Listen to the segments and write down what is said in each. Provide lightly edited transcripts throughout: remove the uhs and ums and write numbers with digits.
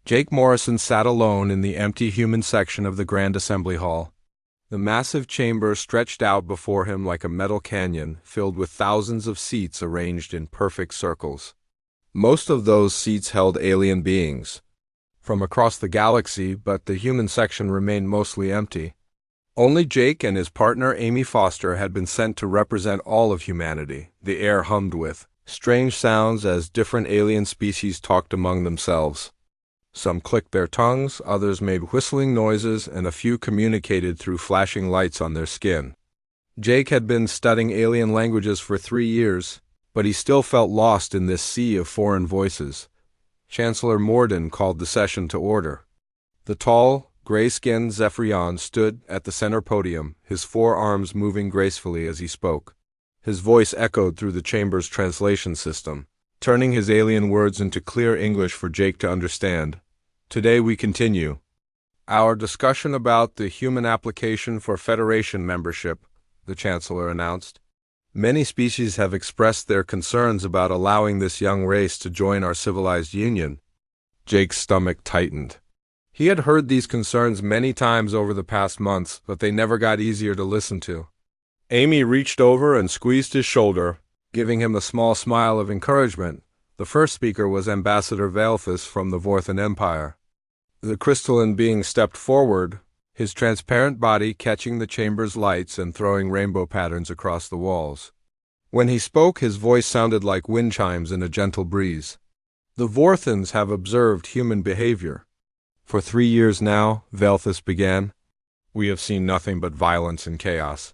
Jake Morrison sat alone in the empty human section of the Grand Assembly Hall. The massive chamber stretched out before him like a metal canyon, filled with thousands of seats arranged in perfect circles. Most of those seats held alien beings from across the galaxy, but the human section remained mostly empty. Only Jake and his partner Amy Foster had been sent to represent all of humanity. The air hummed with strange sounds as different alien species talked among themselves. Some clicked their tongues, others made whistling noises, and a few communicated through flashing lights on their skin. Jake had been studying alien languages for 3 years, but he still felt lost in this sea of foreign voices. Chancellor Morden called the session to order. The tall, gray-skinned Zephyrion stood at the center podium, his 4 arms moving gracefully as he spoke. His voice echoed through the chamber's translation system, turning his alien words into clear English for Jake to understand. Today we continue our discussion about the human application for Federation membership, the Chancellor announced. Many species have expressed their concerns about allowing this young race to join our civilized union. Jake's stomach tightened. He had heard these concerns many times over the past months, but they never got easier to listen to. Amy reached over and squeezed his shoulder, giving him a small smile of encouragement. The first speaker was Ambassador Valethus from the Vorthan Empire. The crystalline being stepped forward, his transparent body catching the chamber's lights and throwing rainbow patterns across the walls. When he spoke, his voice sounded like wind chimes in a gentle breeze. The Vorthans have observed human behavior. For 3 years now, Valethus began, we have seen nothing but violence and chaos.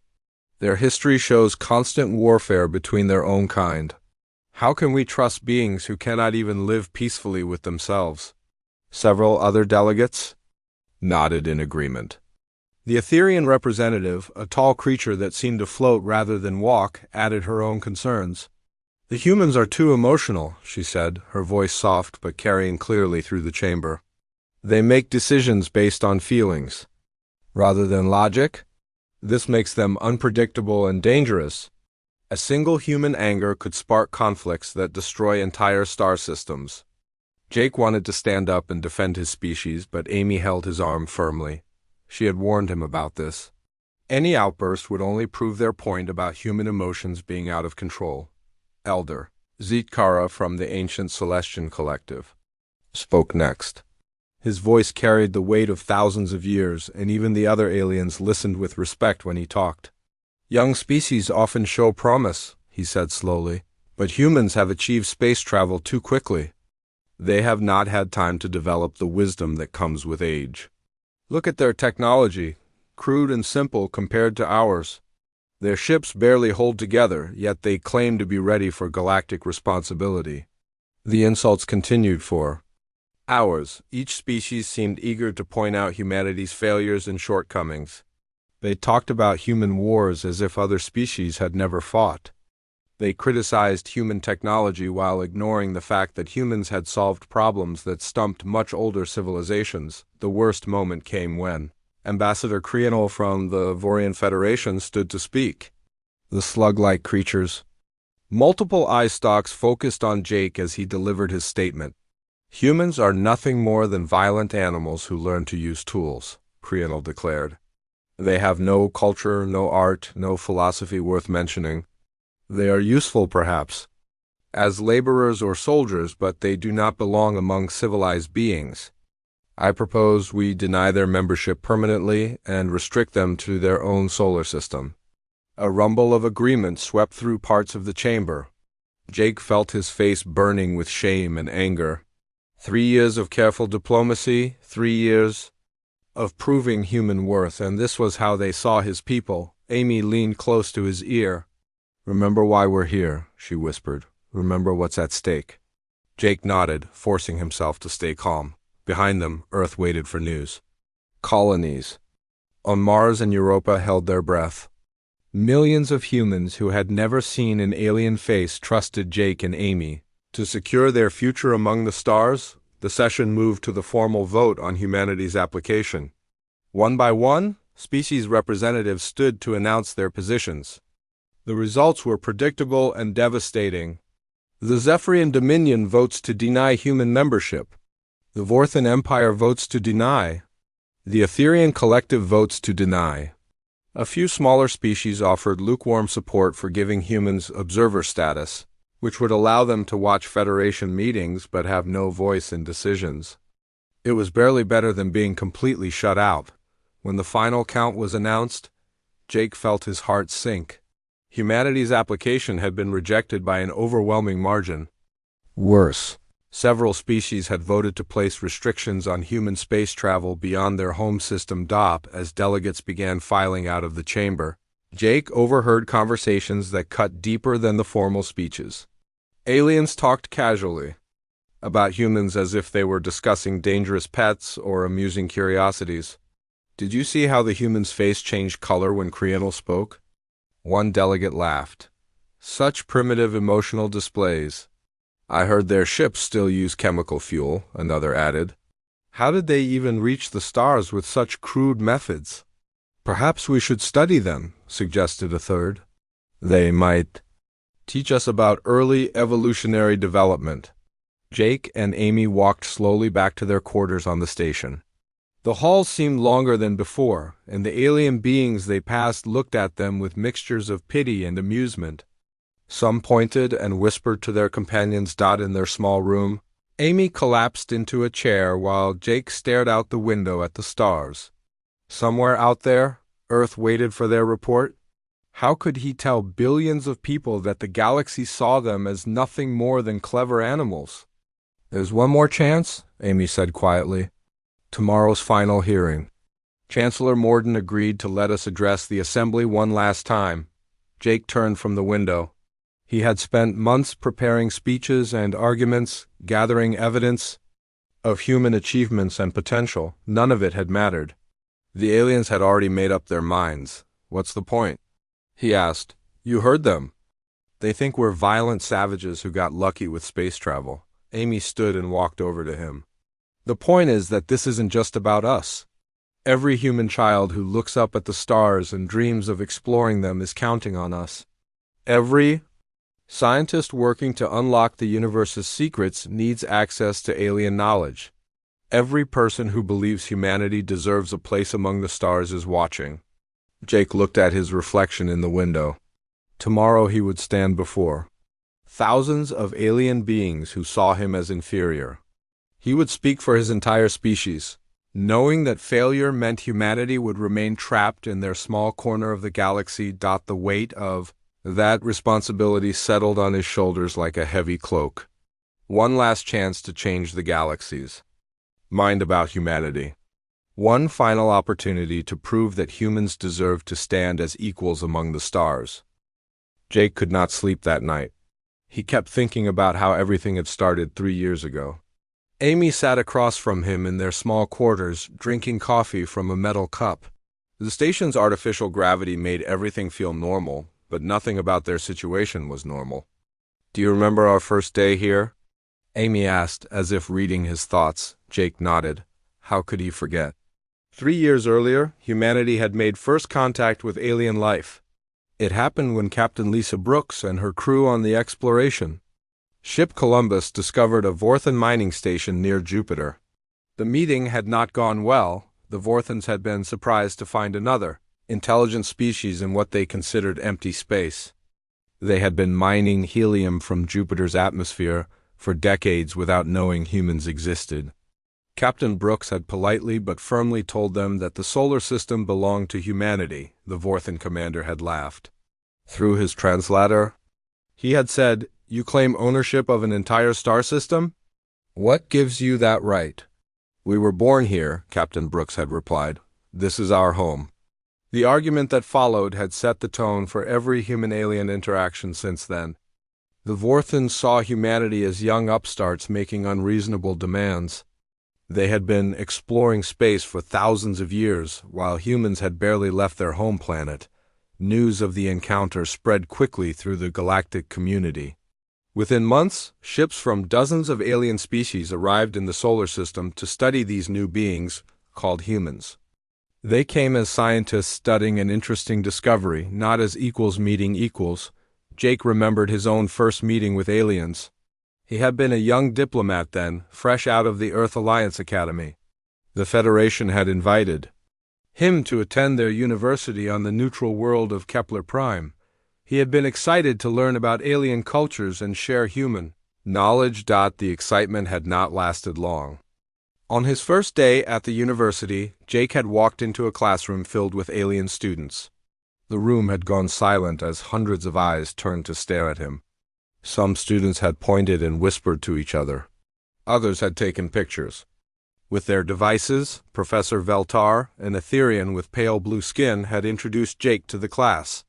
Their history shows constant warfare between their own kind. How can we trust beings who cannot even live peacefully with themselves? Several other delegates nodded in agreement. The Etherian representative, a tall creature that seemed to float rather than walk, added her own concerns. The humans are too emotional, she said, her voice soft but carrying clearly through the chamber. They make decisions based on feelings, rather than logic. This makes them unpredictable and dangerous. A single human anger could spark conflicts that destroy entire star systems. Jake wanted to stand up and defend his species, but Amy held his arm firmly. She had warned him about this. Any outburst would only prove their point about human emotions being out of control. Elder Zeetkara from the Ancient Celestian Collective spoke next. His voice carried the weight of thousands of years, and even the other aliens listened with respect when he talked. Young species often show promise, he said slowly, but humans have achieved space travel too quickly. They have not had time to develop the wisdom that comes with age. Look at their technology, crude and simple compared to ours. Their ships barely hold together, yet they claim to be ready for galactic responsibility. The insults continued for hours. Each species seemed eager to point out humanity's failures and shortcomings. They talked about human wars as if other species had never fought. They criticized human technology while ignoring the fact that humans had solved problems that stumped much older civilizations. The worst moment came when Ambassador Creonal from the Vorian Federation stood to speak. The slug-like creatures. Multiple eye stalks focused on Jake as he delivered his statement. Humans are nothing more than violent animals who learn to use tools, Creonal declared. They have no culture, no art, no philosophy worth mentioning. They are useful, perhaps, as laborers or soldiers, but they do not belong among civilized beings. I propose we deny their membership permanently and restrict them to their own solar system. A rumble of agreement swept through parts of the chamber. Jake felt his face burning with shame and anger. 3 years of careful diplomacy, 3 years of proving human worth, and this was how they saw his people. Amy leaned close to his ear. Remember why we're here, she whispered. Remember what's at stake. Jake nodded, forcing himself to stay calm. Behind them, Earth waited for news. Colonies on Mars and Europa held their breath. Millions of humans who had never seen an alien face trusted Jake and Amy. To secure their future among the stars, the session moved to the formal vote on humanity's application. One by one, species representatives stood to announce their positions. The results were predictable and devastating. The Zephyrian Dominion votes to deny human membership. The Vorthan Empire votes to deny. The Etherian Collective votes to deny. A few smaller species offered lukewarm support for giving humans observer status, which would allow them to watch Federation meetings but have no voice in decisions. It was barely better than being completely shut out. When the final count was announced, Jake felt his heart sink. Humanity's application had been rejected by an overwhelming margin. Worse, several species had voted to place restrictions on human space travel beyond their home system DOP as delegates began filing out of the chamber. Jake overheard conversations that cut deeper than the formal speeches. Aliens talked casually about humans as if they were discussing dangerous pets or amusing curiosities. Did you see how the human's face changed color when Krienel spoke? One delegate laughed. Such primitive emotional displays. I heard their ships still use chemical fuel, another added. How did they even reach the stars with such crude methods? Perhaps we should study them, suggested a third. They might teach us about early evolutionary development. Jake and Amy walked slowly back to their quarters on the station. The hall seemed longer than before, and the alien beings they passed looked at them with mixtures of pity and amusement. Some pointed and whispered to their companions in their small room. Amy collapsed into a chair while Jake stared out the window at the stars. Somewhere out there, Earth waited for their report. How could he tell billions of people that the galaxy saw them as nothing more than clever animals? There's one more chance, Amy said quietly. Tomorrow's final hearing. Chancellor Morden agreed to let us address the Assembly one last time. Jake turned from the window. He had spent months preparing speeches and arguments, gathering evidence of human achievements and potential. None of it had mattered. The aliens had already made up their minds. What's the point? He asked. You heard them. They think we're violent savages who got lucky with space travel. Amy stood and walked over to him. The point is that this isn't just about us. Every human child who looks up at the stars and dreams of exploring them is counting on us. Every scientist working to unlock the universe's secrets needs access to alien knowledge. Every person who believes humanity deserves a place among the stars is watching. Jake looked at his reflection in the window. Tomorrow he would stand before thousands of alien beings who saw him as inferior. He would speak for his entire species, knowing that failure meant humanity would remain trapped in their small corner of the galaxy. The weight of that responsibility settled on his shoulders like a heavy cloak. One last chance to change the galaxies. Mind about humanity. One final opportunity to prove that humans deserve to stand as equals among the stars. Jake could not sleep that night. He kept thinking about how everything had started 3 years ago. Amy sat across from him in their small quarters, drinking coffee from a metal cup. The station's artificial gravity made everything feel normal, but nothing about their situation was normal. Do you remember our first day here? Amy asked, as if reading his thoughts. Jake nodded. How could he forget? 3 years earlier, humanity had made first contact with alien life. It happened when Captain Lisa Brooks and her crew on the exploration ship Columbus discovered a Vorthan mining station near Jupiter. The meeting had not gone well. The Vorthans had been surprised to find another intelligent species in what they considered empty space. They had been mining helium from Jupiter's atmosphere for decades without knowing humans existed. Captain Brooks had politely but firmly told them that the solar system belonged to humanity. The Vorthan commander had laughed. Through his translator, he had said, "You claim ownership of an entire star system? What gives you that right?" "We were born here," Captain Brooks had replied. "This is our home." The argument that followed had set the tone for every human-alien interaction since then. The Vorthans saw humanity as young upstarts making unreasonable demands. They had been exploring space for thousands of years, while humans had barely left their home planet. News of the encounter spread quickly through the galactic community. Within months, ships from dozens of alien species arrived in the solar system to study these new beings, called humans. They came as scientists studying an interesting discovery, not as equals meeting equals. Jake remembered his own first meeting with aliens. He had been a young diplomat then, fresh out of the Earth Alliance Academy. The Federation had invited him to attend their university on the neutral world of Kepler Prime. He had been excited to learn about alien cultures and share human knowledge. The excitement had not lasted long. On his first day at the university, Jake had walked into a classroom filled with alien students. The room had gone silent as hundreds of eyes turned to stare at him. Some students had pointed and whispered to each other. Others had taken pictures. With their devices, Professor Veltar, an Etherian with pale blue skin, had introduced Jake to the class.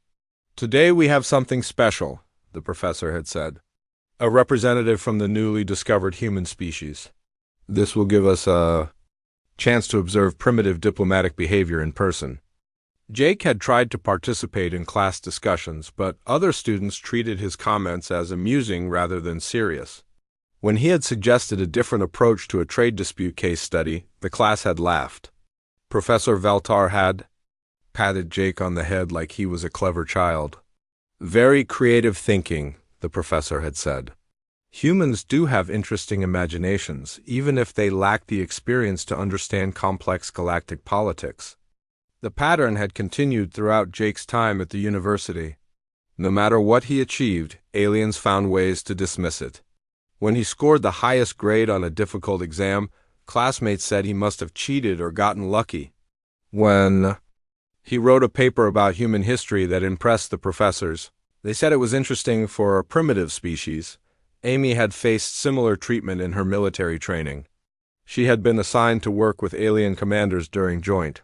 "Today we have something special," the professor had said. "A representative from the newly discovered human species. This will give us a chance to observe primitive diplomatic behavior in person." Jake had tried to participate in class discussions, but other students treated his comments as amusing rather than serious. When he had suggested a different approach to a trade dispute case study, the class had laughed. Professor Veltar had patted Jake on the head like he was a clever child. "Very creative thinking," the professor had said. "Humans do have interesting imaginations, even if they lack the experience to understand complex galactic politics." The pattern had continued throughout Jake's time at the university. No matter what he achieved, aliens found ways to dismiss it. When he scored the highest grade on a difficult exam, classmates said he must have cheated or gotten lucky. When he wrote a paper about human history that impressed the professors, they said it was interesting for a primitive species. Amy had faced similar treatment in her military training. She had been assigned to work with alien commanders during joint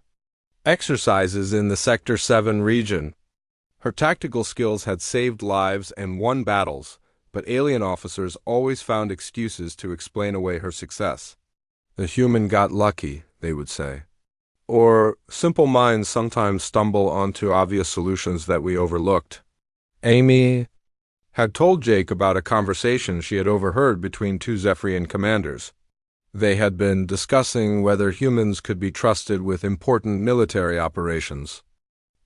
exercises in the Sector 7 region. Her tactical skills had saved lives and won battles, but alien officers always found excuses to explain away her success. "The human got lucky," they would say. Or, "Simple minds sometimes stumble onto obvious solutions that we overlooked." Amy had told Jake about a conversation she had overheard between two Zephyrian commanders. They had been discussing whether humans could be trusted with important military operations.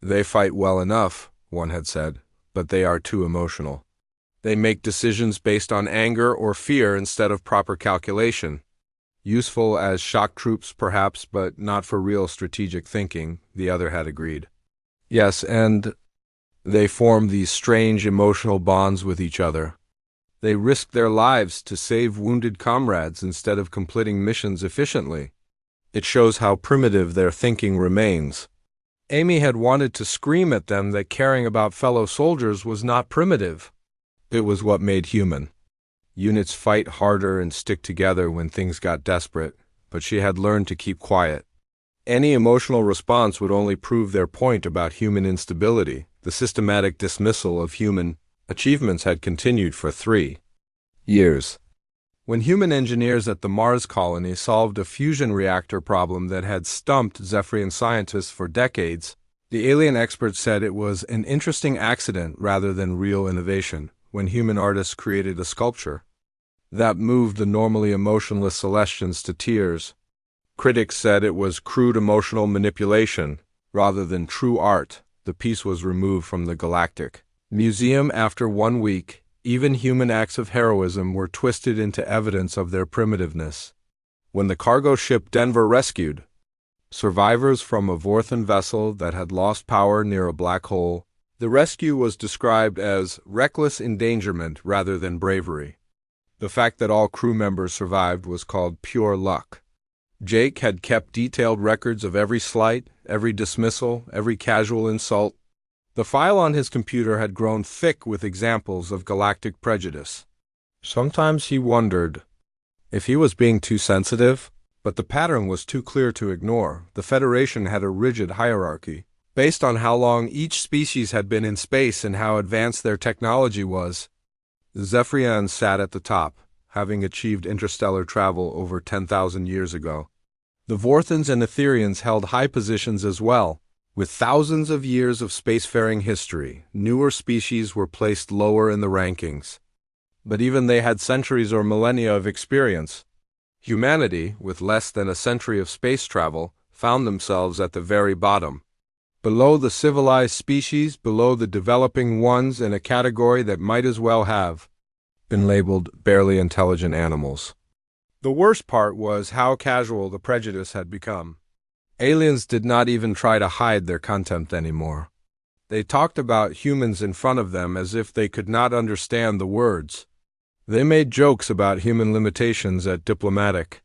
"They fight well enough," one had said, "but they are too emotional. They make decisions based on anger or fear instead of proper calculation. Useful as shock troops, perhaps, but not for real strategic thinking," the other had agreed. "Yes, and they form these strange emotional bonds with each other. They risk their lives to save wounded comrades instead of completing missions efficiently. It shows how primitive their thinking remains." Amy had wanted to scream at them that caring about fellow soldiers was not primitive. It was what made human. Units fight harder and stick together when things got desperate, but she had learned to keep quiet. Any emotional response would only prove their point about human instability. The systematic dismissal of human achievements had continued for 3 years. When human engineers at the Mars colony solved a fusion reactor problem that had stumped Zephyrian scientists for decades, the alien experts said it was an interesting accident rather than real innovation. When human artists created a sculpture that moved the normally emotionless Celestians to tears, critics said it was crude emotional manipulation rather than true art. The piece was removed from the Galactic Museum after 1 week. Even human acts of heroism were twisted into evidence of their primitiveness. When the cargo ship Denver rescued survivors from a Vorthan vessel that had lost power near a black hole, the rescue was described as reckless endangerment rather than bravery. The fact that all crew members survived was called pure luck. Jake had kept detailed records of every slight, every dismissal, every casual insult. The file on his computer had grown thick with examples of galactic prejudice. Sometimes he wondered if he was being too sensitive, but the pattern was too clear to ignore. The Federation had a rigid hierarchy, based on how long each species had been in space and how advanced their technology was. The Zephyrians sat at the top, having achieved interstellar travel over 10,000 years ago. The Vorthans and Etherians held high positions as well. With thousands of years of spacefaring history, newer species were placed lower in the rankings. But even they had centuries or millennia of experience. Humanity, with less than a century of space travel, found themselves at the very bottom. Below the civilized species, below the developing ones, in a category that might as well have been labeled barely intelligent animals. The worst part was how casual the prejudice had become. Aliens did not even try to hide their contempt anymore. They talked about humans in front of them as if they could not understand the words. They made jokes about human limitations at diplomatic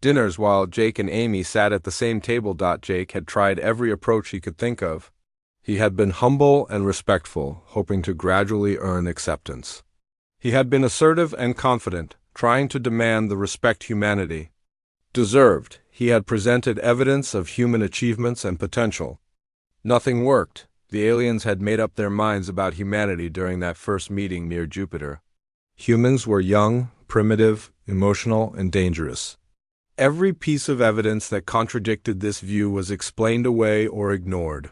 dinners while Jake and Amy sat at the same table. Jake had tried every approach he could think of. He had been humble and respectful, hoping to gradually earn acceptance. He had been assertive and confident, trying to demand the respect humanity deserved. He had presented evidence of human achievements and potential. Nothing worked. The aliens had made up their minds about humanity during that first meeting near Jupiter. Humans were young, primitive, emotional, and dangerous. Every piece of evidence that contradicted this view was explained away or ignored.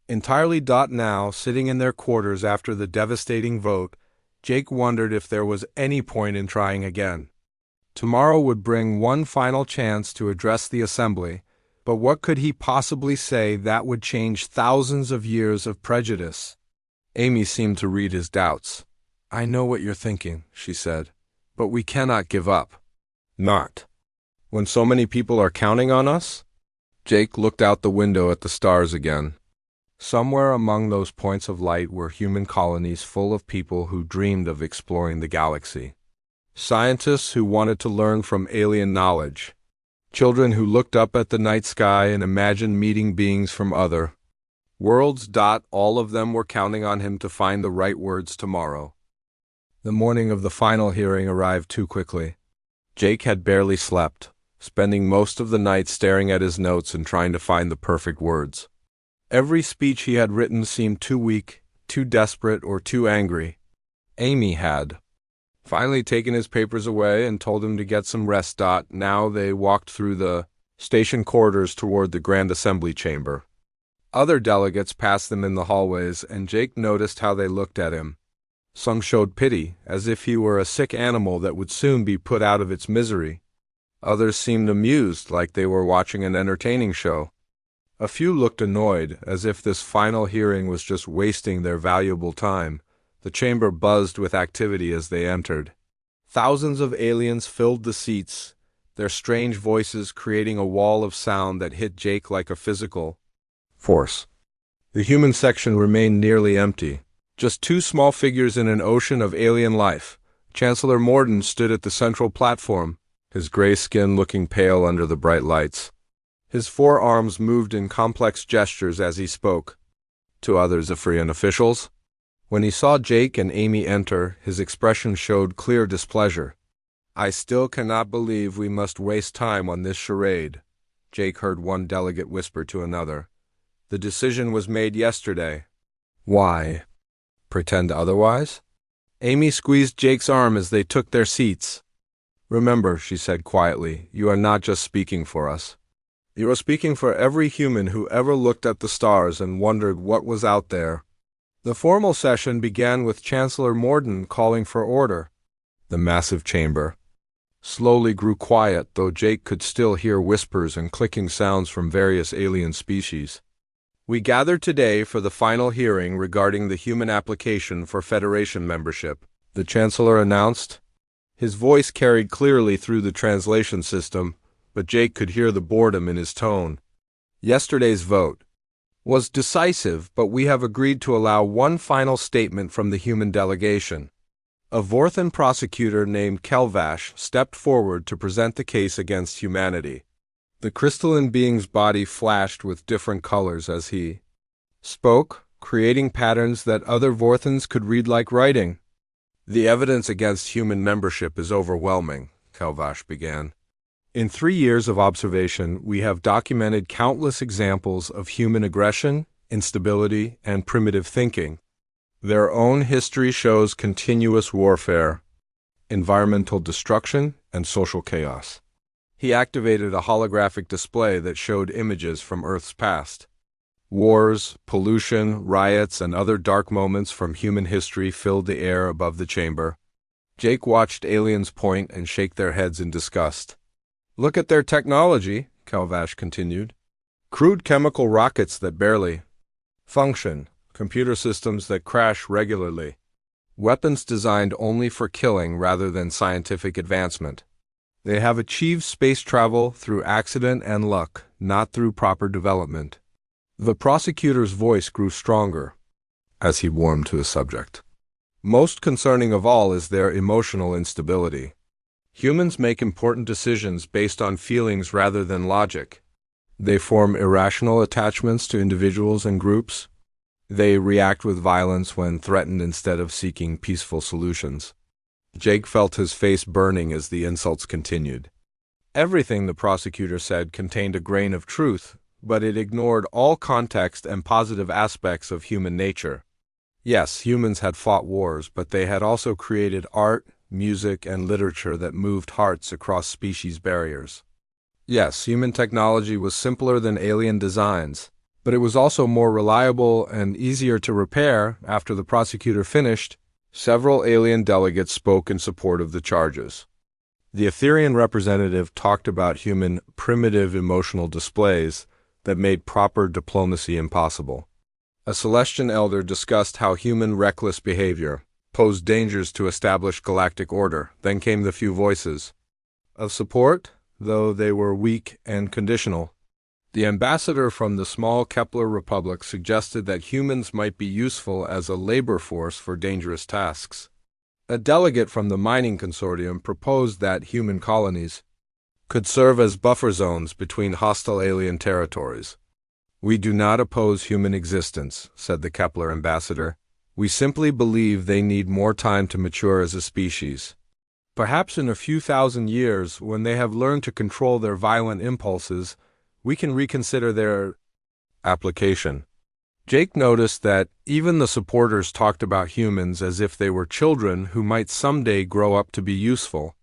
Entirely. Now, sitting in their quarters after the devastating vote, Jake wondered if there was any point in trying again. Tomorrow would bring one final chance to address the assembly, but what could he possibly say that would change thousands of years of prejudice? Amy seemed to read his doubts. "I know what you're thinking," she said, "but we cannot give up." Not when so many people are counting on us? Jake looked out the window at the stars again. Somewhere among those points of light were human colonies full of people who dreamed of exploring the galaxy. Scientists who wanted to learn from alien knowledge. Children who looked up at the night sky and imagined meeting beings from other worlds. All of them were counting on him to find the right words tomorrow. The morning of the final hearing arrived too quickly. Jake had barely slept, spending most of the night staring at his notes and trying to find the perfect words. Every speech he had written seemed too weak, too desperate, or too angry. Amy had finally taken his papers away and told him to get some rest. Now they walked through the station corridors toward the Grand Assembly Chamber. Other delegates passed them in the hallways, and Jake noticed how they looked at him. Some showed pity, as if he were a sick animal that would soon be put out of its misery. Others seemed amused, like they were watching an entertaining show. A few looked annoyed, as if this final hearing was just wasting their valuable time. The chamber buzzed with activity as they entered. Thousands of aliens filled the seats, their strange voices creating a wall of sound that hit Jake like a physical force. The human section remained nearly empty. Just two small figures in an ocean of alien life. Chancellor Morden stood at the central platform, his gray skin looking pale under the bright lights. His forearms moved in complex gestures as he spoke to others Afrian officials. When he saw Jake and Amy enter, his expression showed clear displeasure. "I still cannot believe we must waste time on this charade," Jake heard one delegate whisper to another. "The decision was made yesterday." "Why? Pretend otherwise?" Amy squeezed Jake's arm as they took their seats. "Remember," she said quietly, "you are not just speaking for us. You are speaking for every human who ever looked at the stars and wondered what was out there." The formal session began with Chancellor Morden calling for order. The massive chamber slowly grew quiet, though Jake could still hear whispers and clicking sounds from various alien species. "We gather today for the final hearing regarding the human application for Federation membership," the Chancellor announced. His voice carried clearly through the translation system, but Jake could hear the boredom in his tone. "Yesterday's vote was decisive, but we have agreed to allow one final statement from the human delegation." A Vorthan prosecutor named Kelvash stepped forward to present the case against humanity. The crystalline being's body flashed with different colors as he spoke, creating patterns that other Vorthans could read like writing. "The evidence against human membership is overwhelming," Kelvash began. "In 3 years of observation, we have documented countless examples of human aggression, instability, and primitive thinking. Their own history shows continuous warfare, environmental destruction, and social chaos." He activated a holographic display that showed images from Earth's past. Wars, pollution, riots, and other dark moments from human history filled the air above the chamber. Jake watched aliens point and shake their heads in disgust. "Look at their technology," Kelvash continued. "Crude chemical rockets that barely function, computer systems that crash regularly, Weapons designed only for killing rather than scientific advancement. They have achieved space travel through accident and luck, not through proper development. The prosecutor's voice grew stronger as he warmed to the subject. Most concerning of all is their emotional instability. Humans make important decisions based on feelings rather than logic. They form irrational attachments to individuals and groups. They react with violence when threatened instead of seeking peaceful solutions. Jake felt his face burning as the insults continued. Everything the prosecutor said contained a grain of truth, but it ignored all context and positive aspects of human nature. Yes, humans had fought wars, but they had also created art, music, and literature that moved hearts across species barriers. Yes, human technology was simpler than alien designs, but it was also more reliable and easier to repair. After the prosecutor finished, several alien delegates spoke in support of the charges. The Etherian representative talked about human primitive emotional displays that made proper diplomacy impossible. A Celestian elder discussed how human reckless behavior posed dangers to established galactic order. Then came the few voices of support, though they were weak and conditional. The ambassador from the small Kepler Republic suggested that humans might be useful as a labor force for dangerous tasks. A delegate from the mining consortium proposed that human colonies could serve as buffer zones between hostile alien territories. "We do not oppose human existence," said the Kepler ambassador. "We simply believe they need more time to mature as a species. Perhaps in a few thousand years, when they have learned to control their violent impulses, we can reconsider their application." Jake noticed that even the supporters talked about humans as if they were children who might someday grow up to be useful.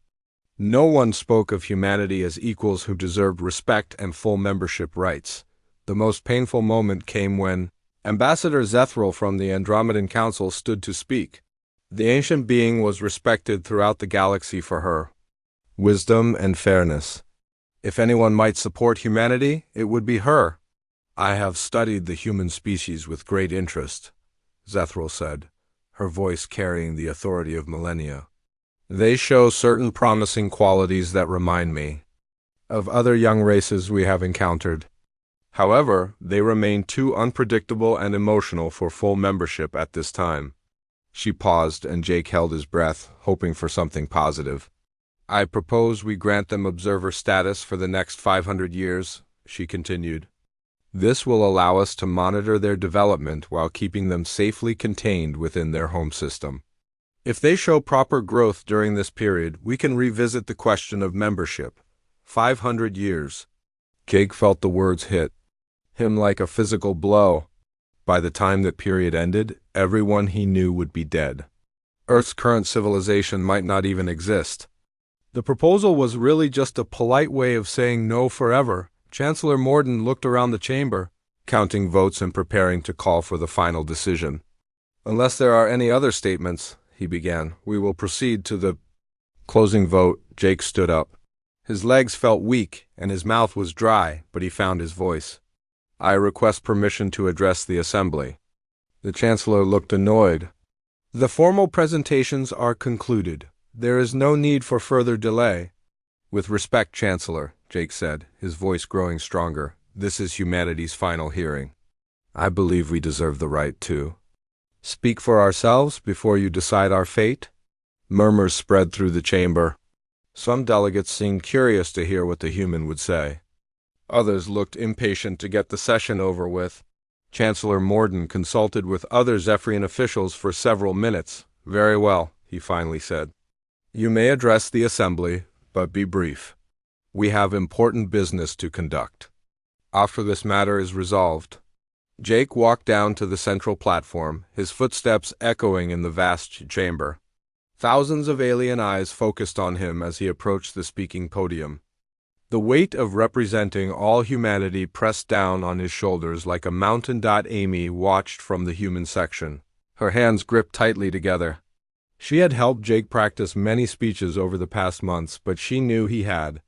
No one spoke of humanity as equals who deserved respect and full membership rights. The most painful moment came when Ambassador Zethral from the Andromedan Council stood to speak. The ancient being was respected throughout the galaxy for her wisdom and fairness. If anyone might support humanity, it would be her. "I have studied the human species with great interest," Zethral said, her voice carrying the authority of millennia. "They show certain promising qualities that remind me of other young races we have encountered. However, they remain too unpredictable and emotional for full membership at this time." She paused, and Jake held his breath, hoping for something positive. "I propose we grant them observer status for the next 500 years, she continued. "This will allow us to monitor their development while keeping them safely contained within their home system. If they show proper growth during this period, we can revisit the question of membership. 500 years. Jake felt the words hit him like a physical blow. By the time that period ended, everyone he knew would be dead. Earth's current civilization might not even exist. The proposal was really just a polite way of saying no forever. Chancellor Morden looked around the chamber, counting votes and preparing to call for the final decision. "Unless there are any other statements," he began, "we will proceed to the closing vote." Jake stood up. His legs felt weak, and his mouth was dry, but he found his voice. "I request permission to address the assembly." The Chancellor looked annoyed. "The formal presentations are concluded. There is no need for further delay." "With respect, Chancellor," Jake said, his voice growing stronger, "this is humanity's final hearing. I believe we deserve the right to speak for ourselves before you decide our fate." Murmurs spread through the chamber. Some delegates seemed curious to hear what the human would say. Others looked impatient to get the session over with. Chancellor Morden consulted with other Zephyrian officials for several minutes. "Very well," he finally said. "You may address the assembly, but be brief. We have important business to conduct. After this matter is resolved." Jake walked down to the central platform, his footsteps echoing in the vast chamber. Thousands of alien eyes focused on him as he approached the speaking podium. The weight of representing all humanity pressed down on his shoulders like a mountain. Amy watched from the human section, her hands gripped tightly together. She had helped Jake practice many speeches over the past months, but she knew he had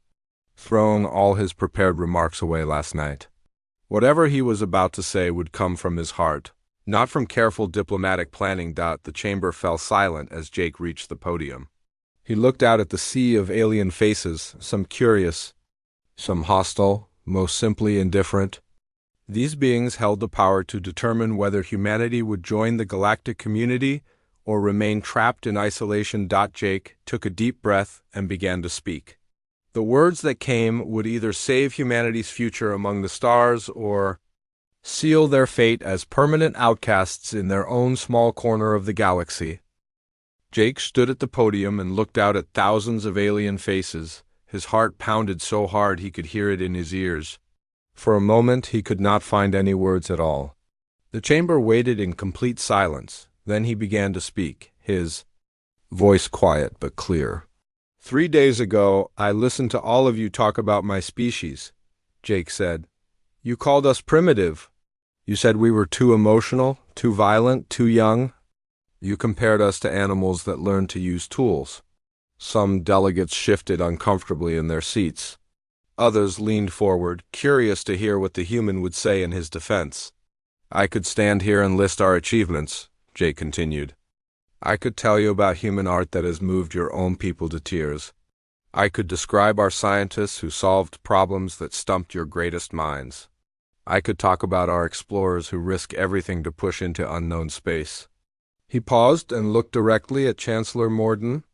thrown all his prepared remarks away last night. Whatever he was about to say would come from his heart. Not from careful diplomatic planning. The chamber fell silent as Jake reached the podium. He looked out at the sea of alien faces, some curious, some hostile, most simply indifferent. These beings held the power to determine whether humanity would join the galactic community or remain trapped in isolation. Jake took a deep breath and began to speak. The words that came would either save humanity's future among the stars or seal their fate as permanent outcasts in their own small corner of the galaxy. Jake stood at the podium and looked out at thousands of alien faces. His heart pounded so hard he could hear it in his ears. For a moment he could not find any words at all. The chamber waited in complete silence. Then he began to speak, his voice quiet but clear. 3 days ago, I listened to all of you talk about my species, Jake said. You called us primitive. You said we were too emotional, too violent, too young. You compared us to animals that learned to use tools. Some delegates shifted uncomfortably in their seats. Others leaned forward, curious to hear what the human would say in his defense. I could stand here and list our achievements, Jake continued. I could tell you about human art that has moved your own people to tears. I could describe our scientists who solved problems that stumped your greatest minds. I could talk about our explorers who risk everything to push into unknown space. He paused and looked directly at Chancellor Morden.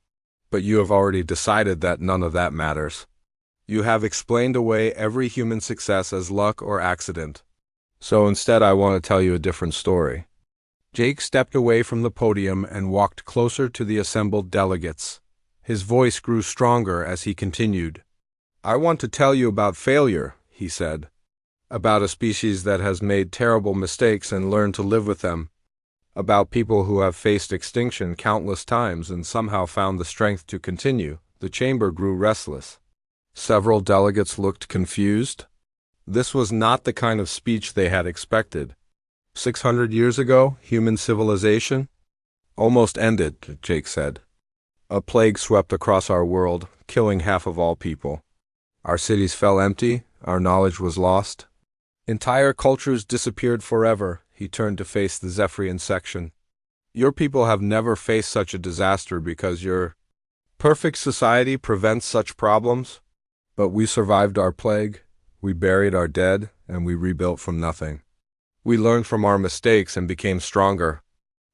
But you have already decided that none of that matters. You have explained away every human success as luck or accident. So instead I want to tell you a different story. Jake stepped away from the podium and walked closer to the assembled delegates. His voice grew stronger as he continued. I want to tell you about failure, he said. About a species that has made terrible mistakes and learned to live with them. About people who have faced extinction countless times and somehow found the strength to continue. The chamber grew restless. Several delegates looked confused. This was not the kind of speech they had expected. 600 years ago, human civilization almost ended, Jake said. A plague swept across our world, killing half of all people. Our cities fell empty, our knowledge was lost. Entire cultures disappeared forever. He turned to face the Zephyrian section. Your people have never faced such a disaster because your perfect society prevents such problems. But we survived our plague, we buried our dead, and we rebuilt from nothing. We learned from our mistakes and became stronger.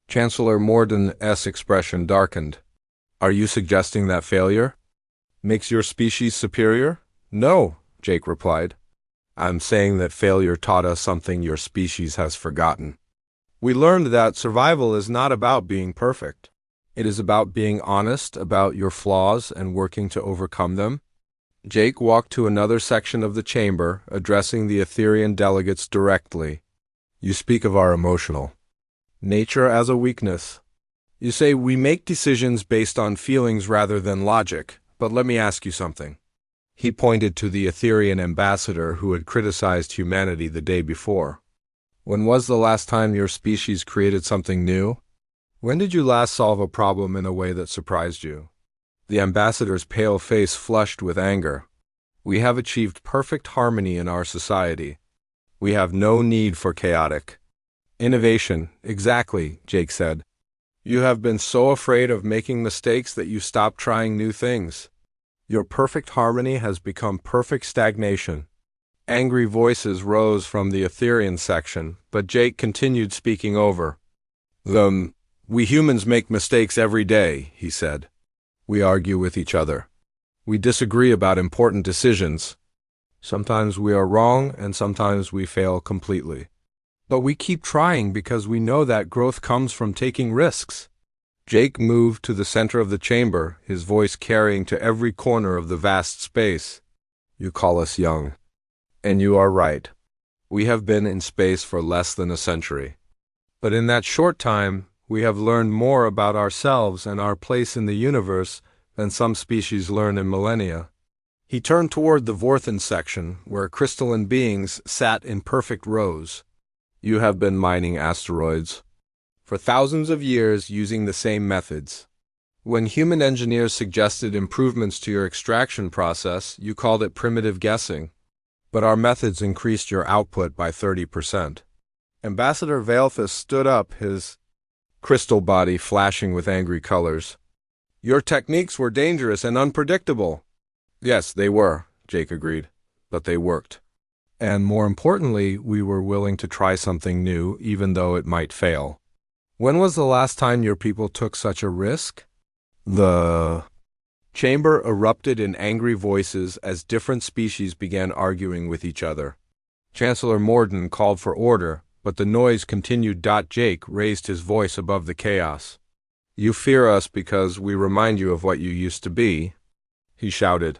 Chancellor Morden's expression darkened. Are you suggesting that failure makes your species superior? No, Jake replied. I'm saying that failure taught us something your species has forgotten. We learned that survival is not about being perfect. It is about being honest about your flaws and working to overcome them. Jake walked to another section of the chamber, addressing the Etherean delegates directly. You speak of our emotional nature as a weakness. You say we make decisions based on feelings rather than logic, but let me ask you something. He pointed to the Etherean ambassador who had criticized humanity the day before. When was the last time your species created something new? When did you last solve a problem in a way that surprised you? The ambassador's pale face flushed with anger. We have achieved perfect harmony in our society. We have no need for chaotic innovation. Exactly, Jake said. You have been so afraid of making mistakes that you stopped trying new things. Your perfect harmony has become perfect stagnation. Angry voices rose from the Etherean section, but Jake continued speaking over. We humans make mistakes every day, he said. We argue with each other. We disagree about important decisions. Sometimes we are wrong, and sometimes we fail completely. But we keep trying because we know that growth comes from taking risks. Jake moved to the center of the chamber, his voice carrying to every corner of the vast space. You call us young. And you are right. We have been in space for less than a century. But in that short time, we have learned more about ourselves and our place in the universe than some species learn in millennia. He turned toward the Vorthen section, where crystalline beings sat in perfect rows. You have been mining asteroids for thousands of years using the same methods. When human engineers suggested improvements to your extraction process, you called it primitive guessing. But our methods increased your output by 30%. Ambassador Valethus stood up, his crystal body flashing with angry colors. Your techniques were dangerous and unpredictable. Yes, they were, Jake agreed, but they worked. And more importantly, we were willing to try something new, even though it might fail. When was the last time your people took such a risk? The chamber erupted in angry voices as different species began arguing with each other. Chancellor Morden called for order, but the noise continued. Jake raised his voice above the chaos. You fear us because we remind you of what you used to be, he shouted.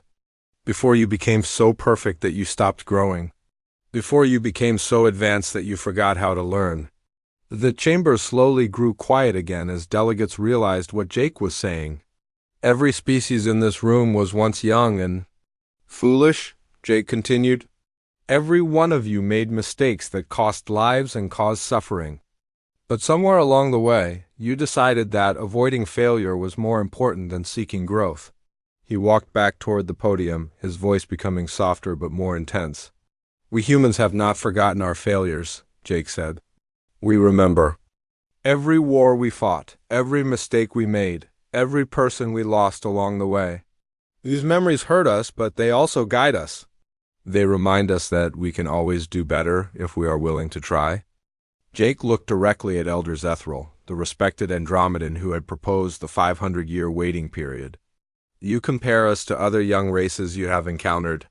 Before you became so perfect that you stopped growing. Before you became so advanced that you forgot how to learn. The chamber slowly grew quiet again as delegates realized what Jake was saying. Every species in this room was once young and foolish, Jake continued. Every one of you made mistakes that cost lives and caused suffering. But somewhere along the way, you decided that avoiding failure was more important than seeking growth. He walked back toward the podium, his voice becoming softer but more intense. We humans have not forgotten our failures, Jake said. We remember. Every war we fought, every mistake we made, every person we lost along the way. These memories hurt us, but they also guide us. They remind us that we can always do better if we are willing to try. Jake looked directly at Elder Zethral, the respected Andromedan who had proposed the 500-year waiting period. You compare us to other young races you have encountered.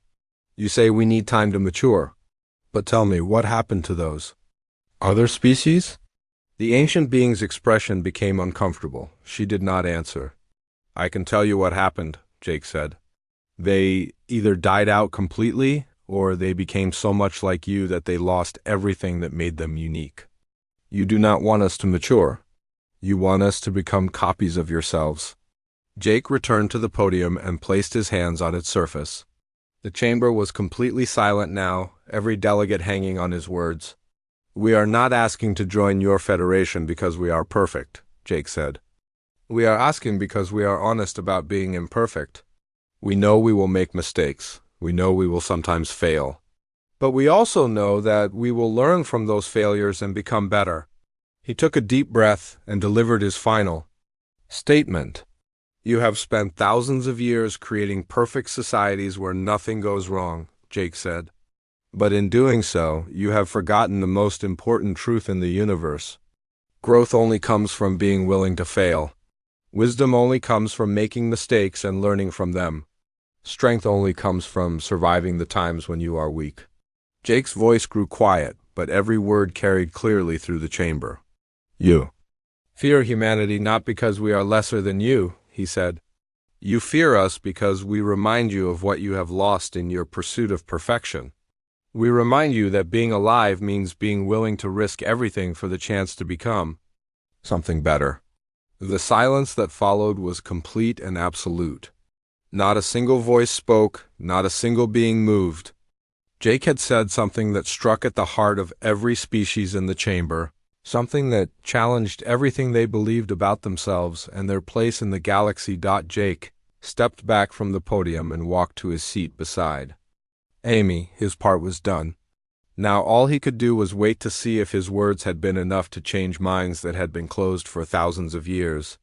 You say we need time to mature. But tell me, what happened to those other species? The ancient being's expression became uncomfortable. She did not answer. I can tell you what happened, Jake said. They either died out completely, or they became so much like you that they lost everything that made them unique. You do not want us to mature. You want us to become copies of yourselves. Jake returned to the podium and placed his hands on its surface. The chamber was completely silent now, every delegate hanging on his words. We are not asking to join your federation because we are perfect, Jake said. We are asking because we are honest about being imperfect. We know we will make mistakes. We know we will sometimes fail. But we also know that we will learn from those failures and become better. He took a deep breath and delivered his final statement. You have spent thousands of years creating perfect societies where nothing goes wrong, Jake said. But in doing so, you have forgotten the most important truth in the universe. Growth only comes from being willing to fail. Wisdom only comes from making mistakes and learning from them. Strength only comes from surviving the times when you are weak. Jake's voice grew quiet, but every word carried clearly through the chamber. You fear humanity not because we are lesser than you, he said. You fear us because we remind you of what you have lost in your pursuit of perfection. We remind you that being alive means being willing to risk everything for the chance to become something better. The silence that followed was complete and absolute. Not a single voice spoke, not a single being moved. Jake had said something that struck at the heart of every species in the chamber, something that challenged everything they believed about themselves and their place in the galaxy. Jake stepped back from the podium and walked to his seat beside Amy. His part was done. Now all he could do was wait to see if his words had been enough to change minds that had been closed for thousands of years.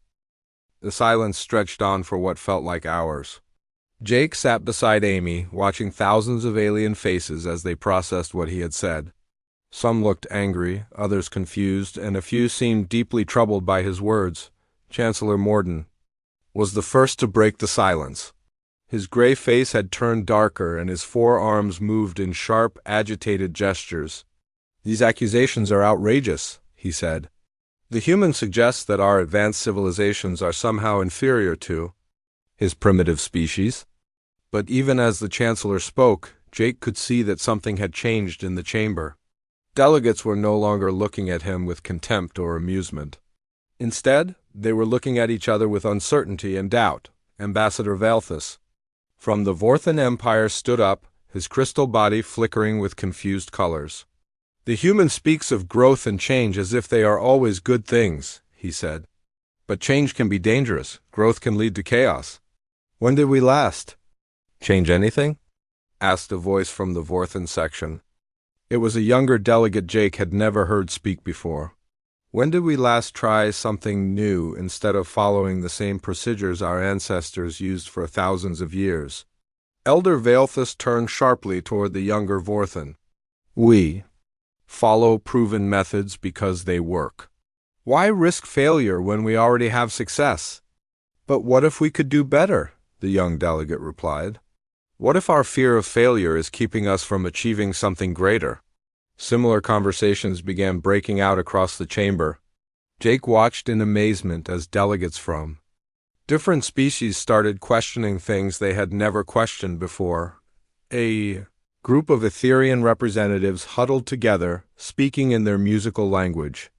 The silence stretched on for what felt like hours. Jake sat beside Amy, watching thousands of alien faces as they processed what he had said. Some looked angry, others confused, and a few seemed deeply troubled by his words. Chancellor Morden was the first to break the silence. His gray face had turned darker, and his forearms moved in sharp, agitated gestures. These accusations are outrageous, he said. The human suggests that our advanced civilizations are somehow inferior to his primitive species. But even as the Chancellor spoke, Jake could see that something had changed in the chamber. Delegates were no longer looking at him with contempt or amusement. Instead, they were looking at each other with uncertainty and doubt. Ambassador Valethus from the Vorthan Empire stood up, his crystal body flickering with confused colors. The human speaks of growth and change as if they are always good things, he said. But change can be dangerous. Growth can lead to chaos. When did we last change anything? Asked a voice from the Vorthan section. It was a younger delegate Jake had never heard speak before. When did we last try something new instead of following the same procedures our ancestors used for thousands of years? Elder Veilthus turned sharply toward the younger Vorthan. We follow proven methods because they work. Why risk failure when we already have success? But what if we could do better? The young delegate replied. What if our fear of failure is keeping us from achieving something greater? Similar conversations began breaking out across the chamber. Jake watched in amazement as delegates from different species started questioning things they had never questioned before. A group of Etherian representatives huddled together, speaking in their musical language.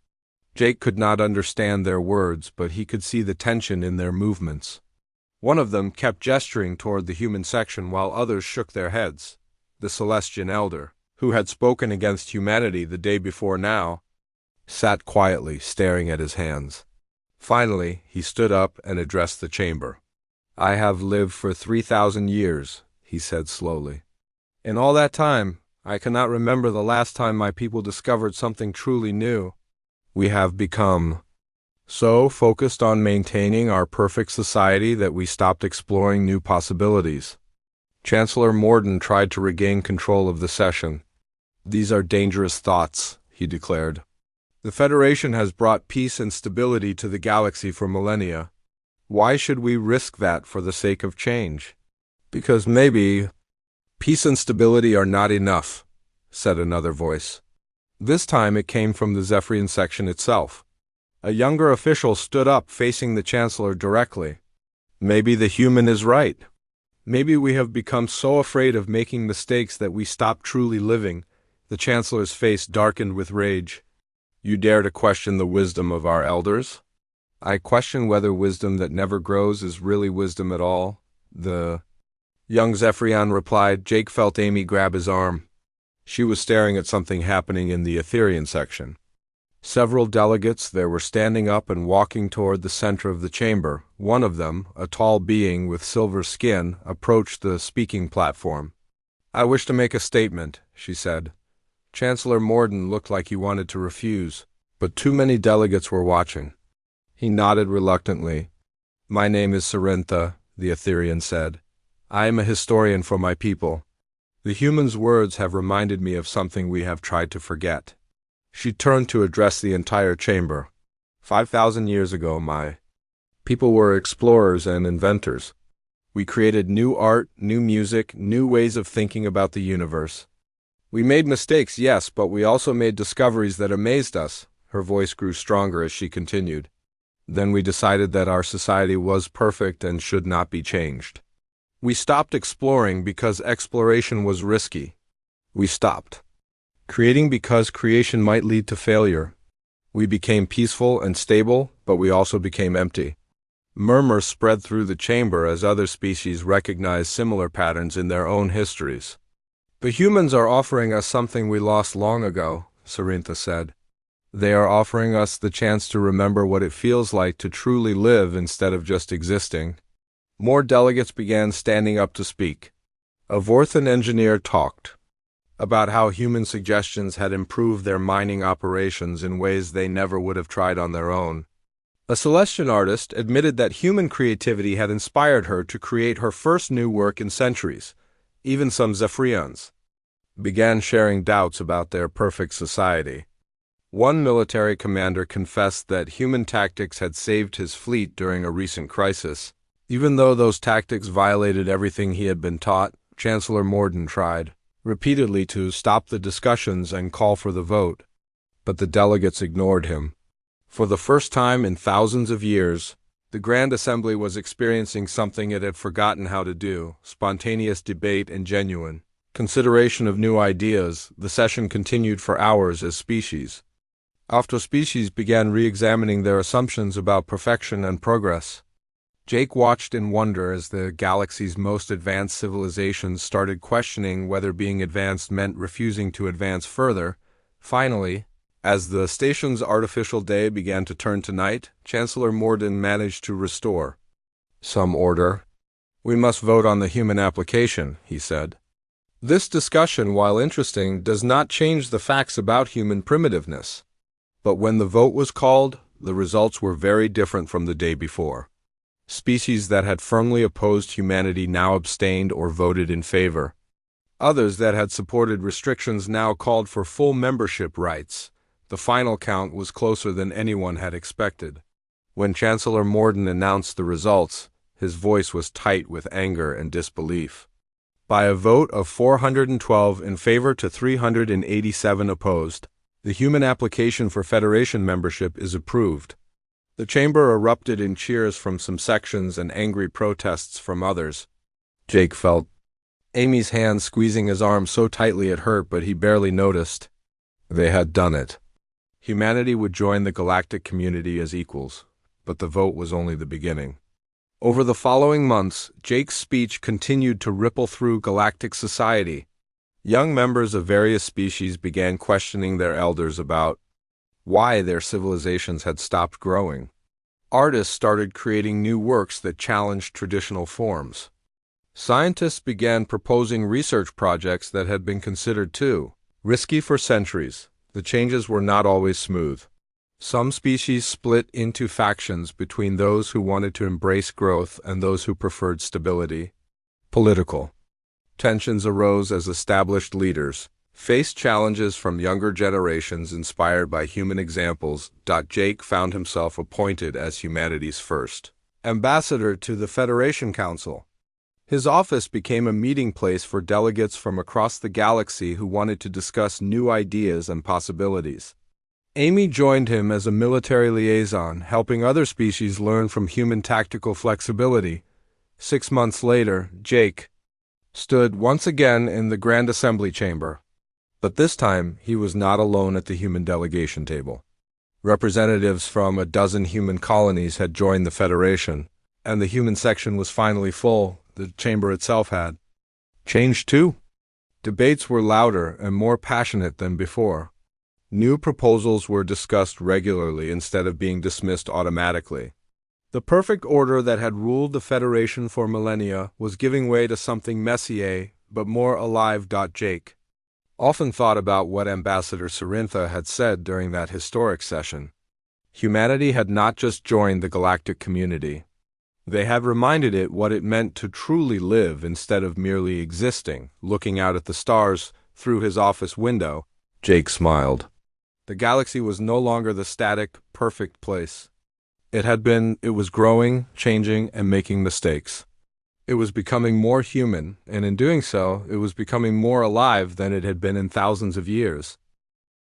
Jake could not understand their words, but he could see the tension in their movements. One of them kept gesturing toward the human section while others shook their heads. The Celestian Elder, who had spoken against humanity the day before now, sat quietly, staring at his hands. Finally, he stood up and addressed the chamber. I have lived for 3,000 years, he said slowly. In all that time, I cannot remember the last time my people discovered something truly new. We have become so focused on maintaining our perfect society that we stopped exploring new possibilities. Chancellor Morden tried to regain control of the session. These are dangerous thoughts, he declared. The Federation has brought peace and stability to the galaxy for millennia. Why should we risk that for the sake of change? Because maybe peace and stability are not enough, said another voice. This time it came from the Zephyrian section itself. A younger official stood up, facing the Chancellor directly. Maybe the human is right. Maybe we have become so afraid of making mistakes that we stop truly living. The Chancellor's face darkened with rage. You dare to question the wisdom of our elders? I question whether wisdom that never grows is really wisdom at all. The young Zephyrian replied. Jake felt Amy grab his arm. She was staring at something happening in the Etherian section. Several delegates there were standing up and walking toward the center of the chamber. One of them, a tall being with silver skin, approached the speaking platform. I wish to make a statement, she said. Chancellor Morden looked like he wanted to refuse, but too many delegates were watching. He nodded reluctantly. My name is Cerintha, the Etherian said. I am a historian for my people. The human's words have reminded me of something we have tried to forget. She turned to address the entire chamber. 5,000 years ago, my people were explorers and inventors. We created new art, new music, new ways of thinking about the universe. We made mistakes, yes, but we also made discoveries that amazed us. Her voice grew stronger as she continued. Then we decided that our society was perfect and should not be changed. We stopped exploring because exploration was risky. We stopped creating because creation might lead to failure. We became peaceful and stable, but we also became empty. Murmurs spread through the chamber as other species recognized similar patterns in their own histories. The humans are offering us something we lost long ago, Cerintha said. They are offering us the chance to remember what it feels like to truly live instead of just existing. More delegates began standing up to speak. A Vorthan engineer talked about how human suggestions had improved their mining operations in ways they never would have tried on their own. A Celestian artist admitted that human creativity had inspired her to create her first new work in centuries. Even some Zephyrians began sharing doubts about their perfect society. One military commander confessed that human tactics had saved his fleet during a recent crisis. Even though those tactics violated everything he had been taught, Chancellor Morden tried repeatedly to stop the discussions and call for the vote, but the delegates ignored him. For the first time in thousands of years, the Grand Assembly was experiencing something it had forgotten how to do: spontaneous debate and genuine consideration of new ideas. The session continued for hours as species after species began re-examining their assumptions about perfection and progress. Jake watched in wonder as the galaxy's most advanced civilizations started questioning whether being advanced meant refusing to advance further. Finally, as the station's artificial day began to turn to night, Chancellor Morden managed to restore some order. We must vote on the human application, he said. This discussion, while interesting, does not change the facts about human primitiveness. But when the vote was called, the results were very different from the day before. Species that had firmly opposed humanity now abstained or voted in favor. Others that had supported restrictions now called for full membership rights. The final count was closer than anyone had expected. When Chancellor Morden announced the results, his voice was tight with anger and disbelief. By a vote of 412 in favor to 387 opposed, the human application for Federation membership is approved. The chamber erupted in cheers from some sections and angry protests from others. Jake felt Amy's hand squeezing his arm so tightly it hurt, but he barely noticed. They had done it. Humanity would join the galactic community as equals, but the vote was only the beginning. Over the following months, Jake's speech continued to ripple through galactic society. Young members of various species began questioning their elders about why their civilizations had stopped growing. Artists started creating new works that challenged traditional forms. Scientists began proposing research projects that had been considered too risky for centuries. The changes were not always smooth. Some species split into factions between those who wanted to embrace growth and those who preferred stability. Political tensions arose as established leaders faced challenges from younger generations inspired by human examples. Jake found himself appointed as humanity's first ambassador to the Federation Council. His office became a meeting place for delegates from across the galaxy who wanted to discuss new ideas and possibilities. Amy joined him as a military liaison, helping other species learn from human tactical flexibility. 6 months later, Jake stood once again in the Grand Assembly Chamber. But this time, he was not alone at the human delegation table. Representatives from a dozen human colonies had joined the Federation, and the human section was finally full. The chamber itself had changed too. Debates were louder and more passionate than before. New proposals were discussed regularly instead of being dismissed automatically. The perfect order that had ruled the Federation for millennia was giving way to something messier, but more alive. Jake often thought about what Ambassador Cerintha had said during that historic session. Humanity had not just joined the galactic community. They had reminded it what it meant to truly live instead of merely existing. Looking out at the stars through his office window, Jake smiled. The galaxy was no longer the static, perfect place. It was growing, changing, and making mistakes. It was becoming more human, and in doing so, it was becoming more alive than it had been in thousands of years.